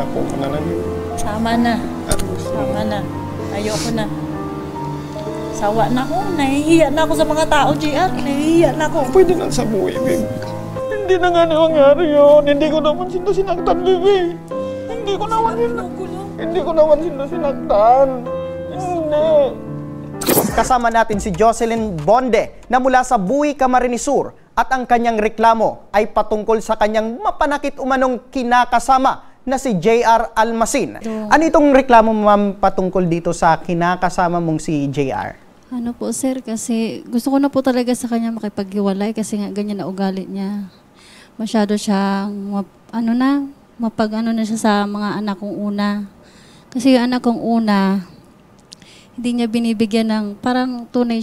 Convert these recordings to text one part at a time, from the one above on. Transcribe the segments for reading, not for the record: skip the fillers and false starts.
kapwa ko na lang. Sama na. Sama na. Ayoko na. Sawa na ako. Nahihiya na ako sa mga tao, JR. Nahihiya na ako. Pwede na sa buhay, babe. Hindi na nga nangyari yun. Hindi ko naman sila sinaktan, babe. Hindi ko naman sila sinaktan. Hindi. Kasama natin si Jocelyn Bonde na mula sa Buhi, Camarines Sur at ang kanyang reklamo ay patungkol sa kanyang mapanakit umanong kinakasama na si JR Almacin. Ano itong reklamo, ma'am, patungkol dito sa kinakasama mong si JR? Ano po, sir, kasi gusto ko na po talaga sa kanya makipaghiwalay kasi nga ganyan na ugali niya. Masyado siyang, mapag-ano na siya sa mga anak kong una. Kasi yung anak kong una, hindi niya binibigyan ng, parang tunay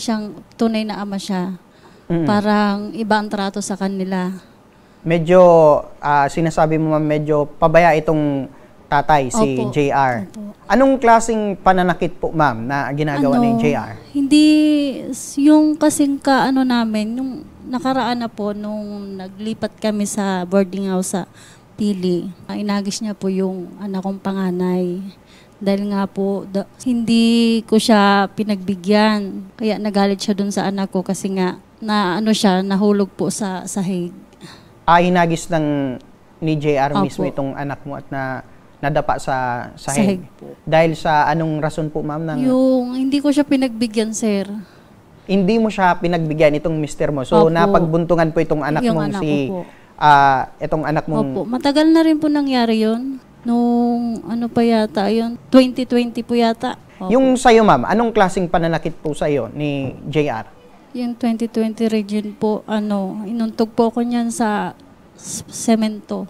na ama siya. Parang iba ang trato sa kanila. Medyo, sinasabi mo, ma'am, medyo pabaya itong tatay, si Opo. JR. Opo. Anong klaseng pananakit po, ma'am, na ginagawa ni JR? Hindi, yung kasing namin, yung nakaraan na po, nung naglipat kami sa boarding house sa Pili, inagis niya po yung anak kong panganay. Dahil nga po, hindi ko siya pinagbigyan. Kaya nagalit siya dun sa anak ko kasi nga, nahulog po sa sahig. Hinagis ni JR Opo. mismo itong anak mo at nadapa sa sahig. Po. Dahil sa anong rason po, ma'am? Yung hindi ko siya pinagbigyan, sir. Hindi mo siya pinagbigyan itong mister mo. So, Opo. napagbuntungan po itong anak Yung mong anak si... ko po. itong anak mong... Opo, matagal na rin po nangyari yun. Nung pa yata yun, 2020 po yata. Opo. Yung sa'yo, ma'am, anong klaseng pananakit po sa'yo ni JR? Yung 2020 region po, inuntog po ko niyan sa semento.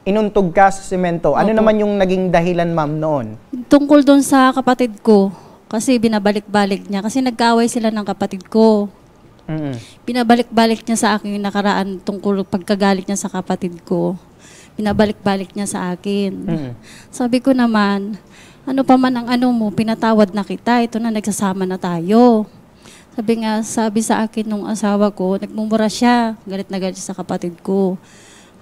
Inuntog ka sa semento. Ano Opo. naman yung naging dahilan, ma'am, noon? Tungkol doon sa kapatid ko, kasi binabalik-balik niya. Kasi nagkaaway sila ng kapatid ko. Binabalik-balik niya sa akin yung nakaraan tungkol pagkagalit niya sa kapatid ko. Binabalik-balik niya sa akin. Sabi ko naman, ano pa man ang mo, pinatawad na kita. Ito na, nagsasama na tayo. Sabi sa akin nung asawa ko, nagmumura siya. Galit na galit sa kapatid ko.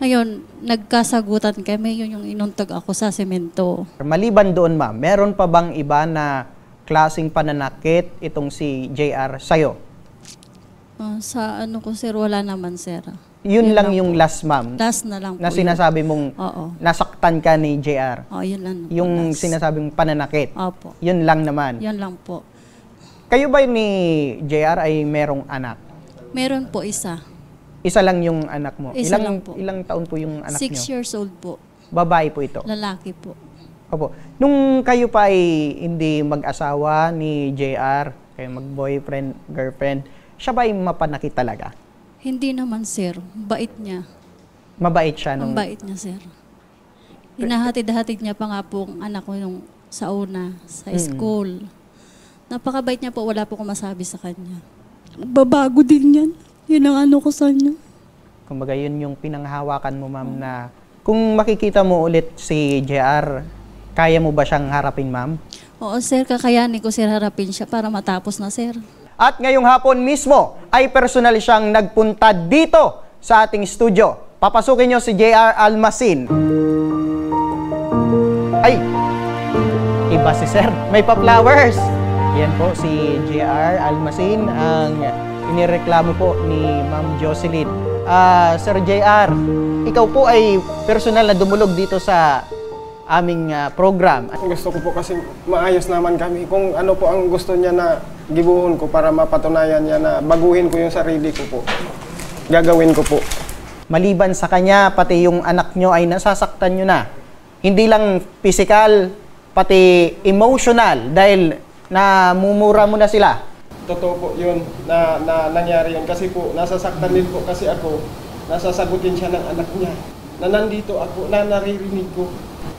Ngayon, nagkasagutan kami, yun yung inuntog ako sa semento. Maliban doon, ma'am, meron pa bang iba na klaseng pananakit itong si JR sa'yo? Sa ko, sir, wala naman, sir. Yun lang yung last, ma'am? Last na lang po. Na sinasabi mong nasaktan ka ni JR? Yun lang. Yung sinasabing pananakit? Opo. Yun lang naman? Yun lang po. Kayo ba ni JR ay merong anak? Meron po isa. Isa lang yung anak mo? Isa lang po. Ilang taon po yung anak 6 nyo? years old po. Babae po ito? Lalaki po. Opo. Nung kayo pa ay hindi mag-asawa ni JR, kayo mag-boyfriend, girlfriend, siya ba ay mapanakit talaga? Hindi naman, sir. Bait niya. Mabait siya Ang bait niya, sir. Hinahatid-hatid niya pa nga po ang anak ko yung sa una, sa school. Napakabait niya po. Wala po akong masabi sa kanya. Babago din yan. Yun ang ko sa kanya. Kumbaga yun yung pinanghawakan mo, ma'am, na kung makikita mo ulit si JR, kaya mo ba siyang harapin, ma'am? Oo, sir. Kakayanin ko, sir, harapin siya para matapos na, sir. At ngayong hapon mismo ay personal siyang nagpunta dito sa ating studio. Papasukin niyo si JR Almacin. Ay! Iba si sir. May pa-flowers. Yan po si JR Almacin ang inireklamo po ni Ma'am Jocelyn. Sir JR, ikaw po ay personal na dumulog dito sa aming program. Gusto ko po kasi maayos naman kami. Kung ano po ang gusto niya na gibuhon ko para mapatunayan niya na baguhin ko yung sarili ko po. Gagawin ko po. Maliban sa kanya, pati yung anak nyo ay nasasaktan nyo na. Hindi lang physical, pati emotional dahil namumura mo na sila. Totoo po yun na nangyari yun. Kasi po, nasasaktan din po kasi ako. Nasasagutin siya ng anak niya. Na nandito ako, na naririnig ko.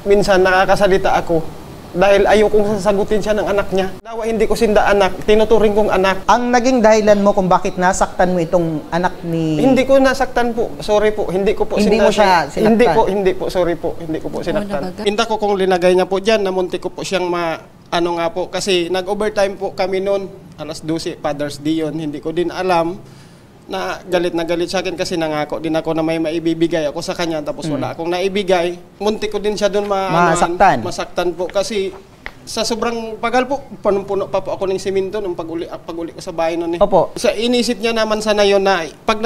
Minsan nakakasalita ako dahil ayokong sasagutin siya ng anak niya. Dawa hindi ko sinda anak, tinuturing kong anak. Ang naging dahilan mo kung bakit nasaktan mo itong anak ni... Hindi ko nasaktan po, sorry po, hindi ko po Hindi mo siya sinaktan? Hindi po, sorry po, hindi ko po sinaktan. Pinta ko kung linagay niya po dyan, namunti ko po siyang nga po, kasi nag-overtime po kami noon, alas 12, Father's Day yun, hindi ko din alam na galit sa akin kasi nangako din ako na may maibibigay ako sa kanya tapos wala akong naibigay. Muntik ko din siya doon masaktan po kasi sa sobrang pagal po, punong-puno pa po ako ng simento nung pag-uli ko sa bahay noon eh. Opo. Sa inisip niya naman sana yon na pag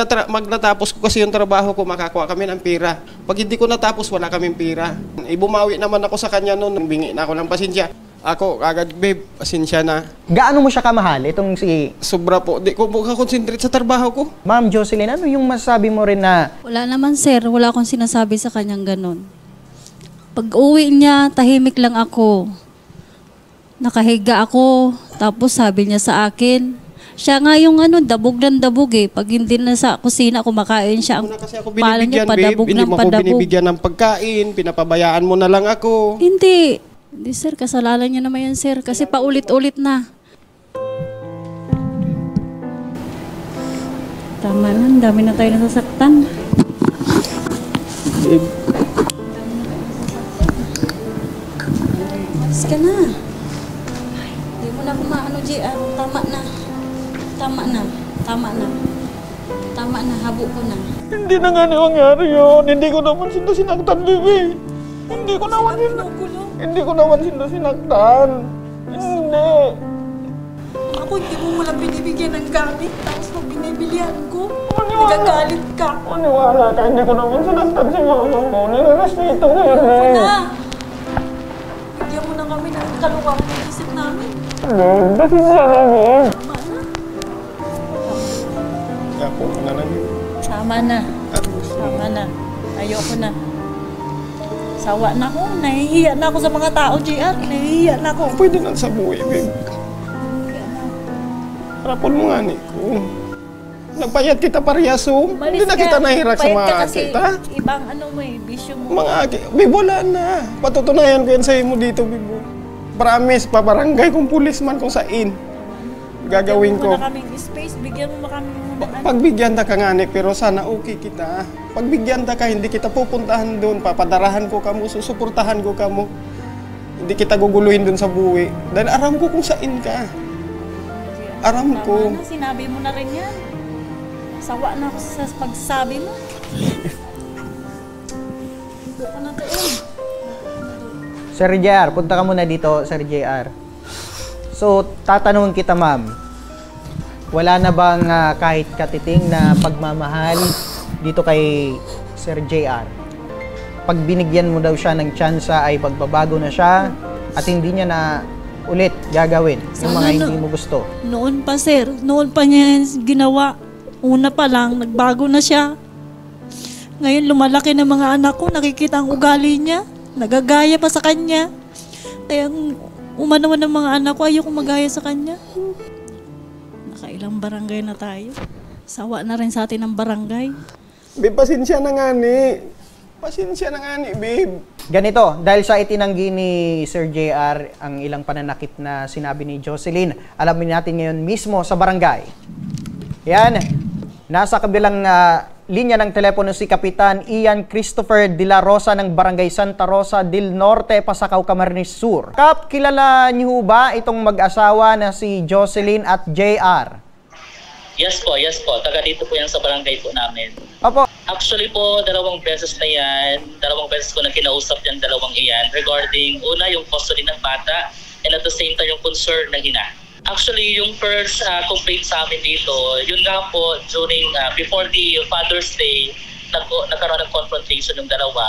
natapos ko kasi yung trabaho ko, makakuha kami ng pera. Pag hindi ko natapos, wala kaming pera. Ibumawi naman ako sa kanya noon, bingi na ako ng pasensya. Ako, agad, babe, pasensya na. Gaano mo siya kamahal, itong si... Sobra po. Di ko po kakonsentrate sa trabaho ko. Ma'am Jocelyn, ano yung masasabi mo rin na... Wala naman sir, wala akong sinasabi sa kanyang ganun. Pag uwi niya, tahimik lang ako. Nakahiga ako, tapos sabi niya sa akin, siya nga yung dabog ng dabog eh. Pag hindi na sa kusina, kumakain siya. Ang kasi ako pala niya, padabog Hindi ng mo ako padabog. binibigyan ng pagkain, pinapabayaan mo na lang ako. Hindi sir, kasalanan niya naman yan sir, kasi paulit-ulit na. Tama na, ang dami na tayo nasasaktan. Babe, Malis ka na. Hindi mo na kumaano, JR. Tama na. Tama na. Tama na. Tama na. Habo ko na. hindi na nga nangyari yun. Hindi ko naman sinaktan, baby. Hindi ko naman sinaktan. Hindi. Ako, hindi mo lang binibigyan ng gamit, tapos pag binibilihan ko, nagagalit ka. Maniwala ka, hindi ko naman sinaktan si mama mo. Nilalasmito ko yun eh. Na! Bigyan mo na kami ng kaluwakan ng isip namin. Bakit siya namin? Tama na. Ako na lang yun. Tama na. Tama na. Ayoko na. Sawa na ako. Nahihiya na ako sa mga tao, JR. Nahihiya na ako. Pwede na sa buhay, babe. Rapol mo nga ni ko. Nagbayad kita parehaso. Hindi na kita nahirak sa mga kita. Ibang mo bisyo mo. Mga agi. Babe, wala na. Patutunayan ko yan sa'yo mo dito, babe. Promise, pabarangay kong pulisman kung saan. Gagawin ko. Bigyan mo na kaming space. Bigyan mo kami Pagbigyan ta ka nga ni, pero sana okay kita. Pagbigyan ta ka, hindi kita pupuntahan doon. Papadarahan ko kamo, susuportahan ko kamo. Hindi kita guguluhin doon sa buwi. Dahil aram ko kung saan ka. Aram ko. Tama na, sinabi mo na rin yan. Sawa na ako sa pagsabi mo. Doon na doon. Sir JR, punta ka muna dito, Sir JR. So, tatanungin kita, ma'am. Wala na bang kahit katiting na pagmamahal dito kay Sir JR? Pag binigyan mo daw siya ng tsansa ay pagbabago na siya at hindi niya na ulit gagawin yung mga hindi mo gusto. Noon pa, sir. Noon pa niya ginawa. Una pa lang, nagbago na siya. Ngayon, lumalaki ng mga anak ko. Nakikita ang ugali niya. Nagagaya pa sa kanya. Kaya umano ng mga anak ko, ayoko magaya sa kanya. Nakailang barangay na tayo. Sawa na rin sa atin ang barangay. Babe, pasensya na nga ni. Pasensya na nga ni, babe. Ganito, dahil sa itinanggi ni Sir JR ang ilang pananakit na sinabi ni Jocelyn, alamin natin ngayon mismo sa barangay. Yan, nasa kabilang linya ng telepono si Kapitan Ian Christopher de la Rosa ng Barangay Santa Rosa del Norte, Pasakaw, Camarines Sur. Kap, kilala niyo ba itong mag-asawa na si Jocelyn at JR? Yes po. Taga dito po yan sa barangay po namin. Opo. Actually po, dalawang beses na yan. Dalawang beses ko na kinausap yan, dalawang iyan. Regarding, una, yung custody ng bata and at the same time, yung concern ng ina. Actually, yung first complaint sa amin dito, yun nga po, during, before the Father's Day, nagkaroon ng confrontation ng dalawa.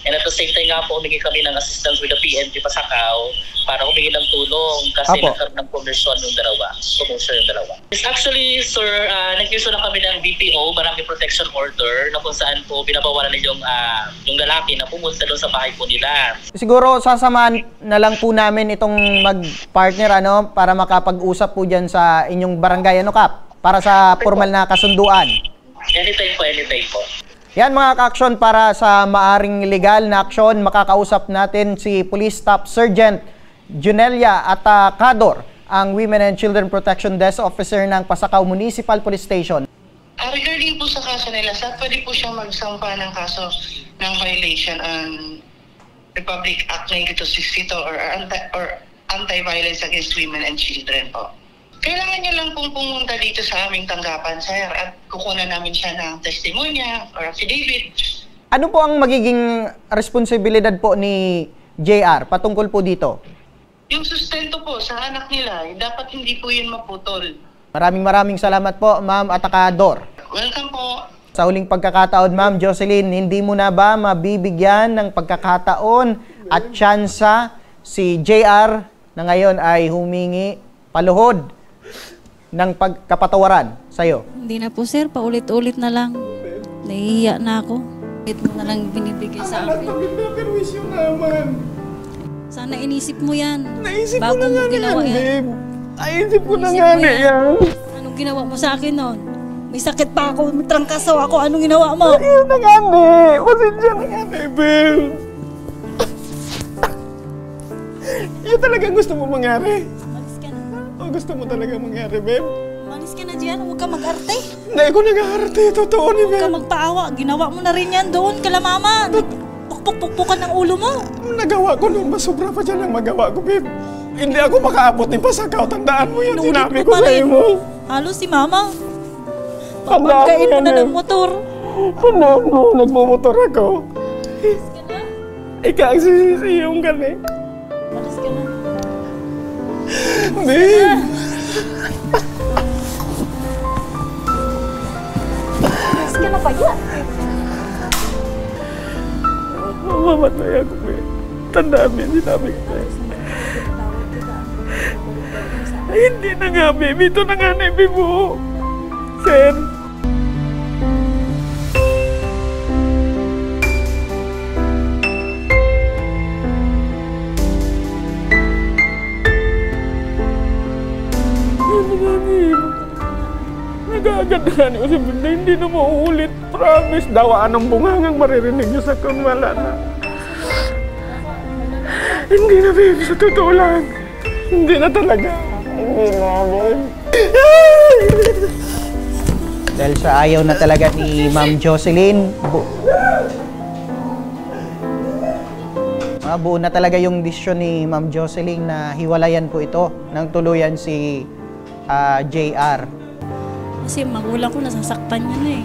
And at the same time nga po, humingi kami ng assistance with the PNP Pasakaw para humingi ng tulong kasi nagkaroon ng promotion yung dalawa. It's actually, sir, nag-issue na kami ng BPO, Barangay Protection Order, na kung saan po binabawalan na yung lalaki na pumunta doon sa bahay po nila. Siguro sasamahan na lang po namin itong mag-partner para makapag-usap po dyan sa inyong barangay, Kap? Para sa formal na kasunduan. Anytime po. Yan mga ka-aksyon, para sa maaring legal na aksyon, makakausap natin si Police Staff Sergeant Junelia Atacador, ang Women and Children Protection Desk Officer ng Pasakaw Municipal Police Station. Regarding po sa kaso nila, pwede po siyang magsampa ng kaso ng violation on Republic Act 9262 or Anti-Violence Against Women and Children po. Kailangan niya lang pong pumunta dito sa aming tanggapan, sir, at kukunan namin siya ng testimonya or affidavit. Ano po ang magiging responsibilidad po ni JR patungkol po dito? Yung sustento po sa anak nila, dapat hindi po yun maputol. Maraming salamat po, Ma'am Atakador. Welcome po. Sa huling pagkakataon, Ma'am Jocelyn, hindi mo na ba mabibigyan ng pagkakataon at tsansa si JR na ngayon ay humingi paluhod ng pagkapatawaran sa'yo? Hindi na po sir, paulit-ulit na lang. Nahihiya na ako. Ulit mo na lang binibigay sa akin. Perwisyo naman. Sana inisip mo yan. Naisip Bago ko na mo nga ginawa yan, yan. babe. Naisip ko na Isip nga mo na yan. Anong ginawa mo sa akin noon? May sakit pa ako, may trangkaso ako. Anong ginawa mo? Ayun na nga, pasensya na nga, babe. Yun talaga gusto mo mangyari. Umalis ka na. O gusto mo talaga mangyari, babe? Umalis ka na dyan. Huwag ka mag-arte. Hindi ko nag-arte. Totoo ni Huwag ka babe. magpaawa. Ginawa mo na rin yan doon, kala mama. Pukpuk-pukpukan ng ulo mo. Nagawa ko noon, mas sobra pa dyan ang magawa ko, babe. Hindi ako makaabot ni Pasakaw. Tandaan mo yan, Inulit sinabi mo ko pa sa rin. mo. Halos si mama. Tandaan mo Papagkain mo yan, na eh. ng motor. Tandaan mo, nagmumotor ako. Umalis ka na. Ikaw ang sisiyong gani. Umalis ka na. Babe. Umalis ka na pa yan. Mamamatay ako, babe. Tandaan mo yung sinabi ko, babe. Ay, hindi na nga, babe. Ito na nga, babe mo. Sir. Nagagandaan ko si Bunda, hindi na mauulit. Promise, dawaan ng bungangang maririnig niyo sa kung wala na. Hindi na, babe. Sa totoo lang. Hindi na talaga. Hindi na, babe. Dahil sa ayaw na talaga ni Ma'am Jocelyn, buo na talaga yung desisyon ni Ma'am Jocelyn na hiwalayan po ito ng tuluyan si JR. Kasi magulang ko, nasasaktan niya na eh.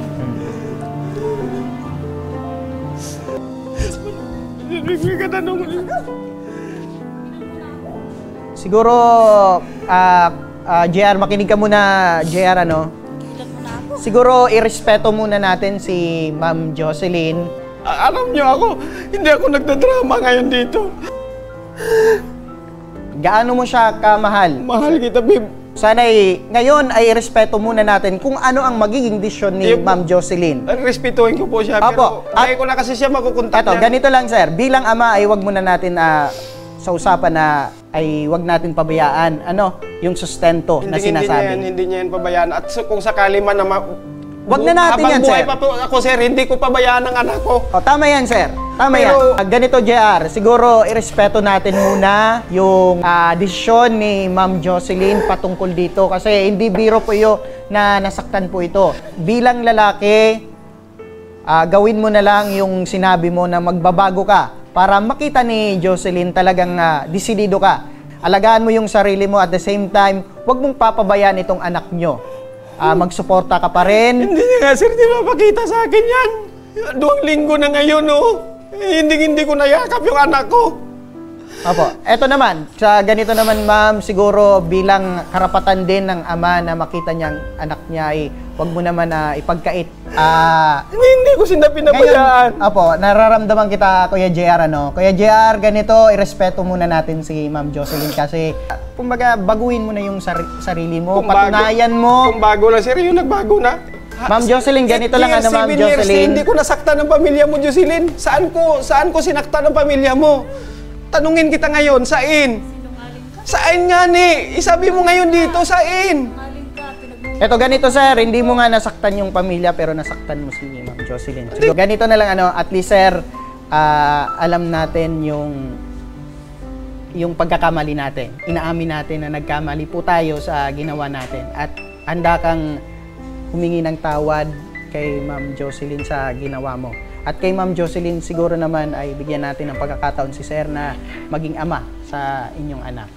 Hindi ka tanong. Siguro, JR, makinig ka muna, JR, ano? Ilan mo na ako. Siguro, irespeto muna natin si Ma'am Jocelyn. Alam niyo ako, hindi ako nagdadrama ngayon dito. Gaano mo siya kamahal? Mahal kita, babe. Sana ngayon ay irespeto muna natin kung ano ang magiging desisyon ni Yung- Ma'am Jocelyn. Respetuhin ko po siya, Apo. pero ayaw ko na kasi siya makukontak Eto, niya. ganito lang sir, bilang ama ay wag muna natin sa usapan na ay wag natin pabayaan yung sustento na sinasabi. Hindi niya yan pabayaan. At kung sakali man na Wag na natin yan, habang buhay sir. pa po ako, sir, hindi ko pabayaan ang anak ko. O, tama yan, sir. Tama Pero- yan. Ganito, JR, siguro irespeto natin muna yung desisyon ni Ma'am Jocelyn patungkol dito kasi hindi biro po yun na nasaktan po ito. Bilang lalaki, gawin mo na lang yung sinabi mo na magbabago ka para makita ni Jocelyn talagang desidido ka. Alagaan mo yung sarili mo at the same time, huwag mong papabayaan itong anak nyo. Magsuporta ka pa rin. Hindi niya nga, sir, di mapakita sa akin yan. 2 linggo na ngayon, oh. Hindi ko nayakap yung anak ko. Opo. Eto naman, sa ganito naman ma'am, siguro bilang karapatan din ng ama na makita niyang anak niya ay huwag mo naman ipagkait. Hindi ko sila pinabayaan. Ngayon, opo, nararamdaman kita, Kuya JR, ano? Kuya JR, ganito, irespeto muna natin si Ma'am Jocelyn kasi, kumbaga, baguhin mo na yung sarili mo, patunayan mo. Kung bago na, sir, yung nagbago na. Ma'am Jocelyn, ganito lang, ano, Ma'am 7 years, Jocelyn? hindi ko nasaktan ng pamilya mo, Jocelyn. Saan ko sinaktan ng pamilya mo? Tanungin kita ngayon, saan? Saan nga ni? Isabi mo ngayon dito, saan? Eto, ganito sir, hindi mo nga nasaktan yung pamilya pero nasaktan mo si Ma'am Jocelyn. So, ganito na lang, at least sir, alam natin yung pagkakamali natin. Inaamin natin na nagkamali po tayo sa ginawa natin at handa kang humingi ng tawad kay Ma'am Jocelyn sa ginawa mo. At kay Ma'am Jocelyn, siguro naman ay bigyan natin ng pagkakataon si sir na maging ama sa inyong anak.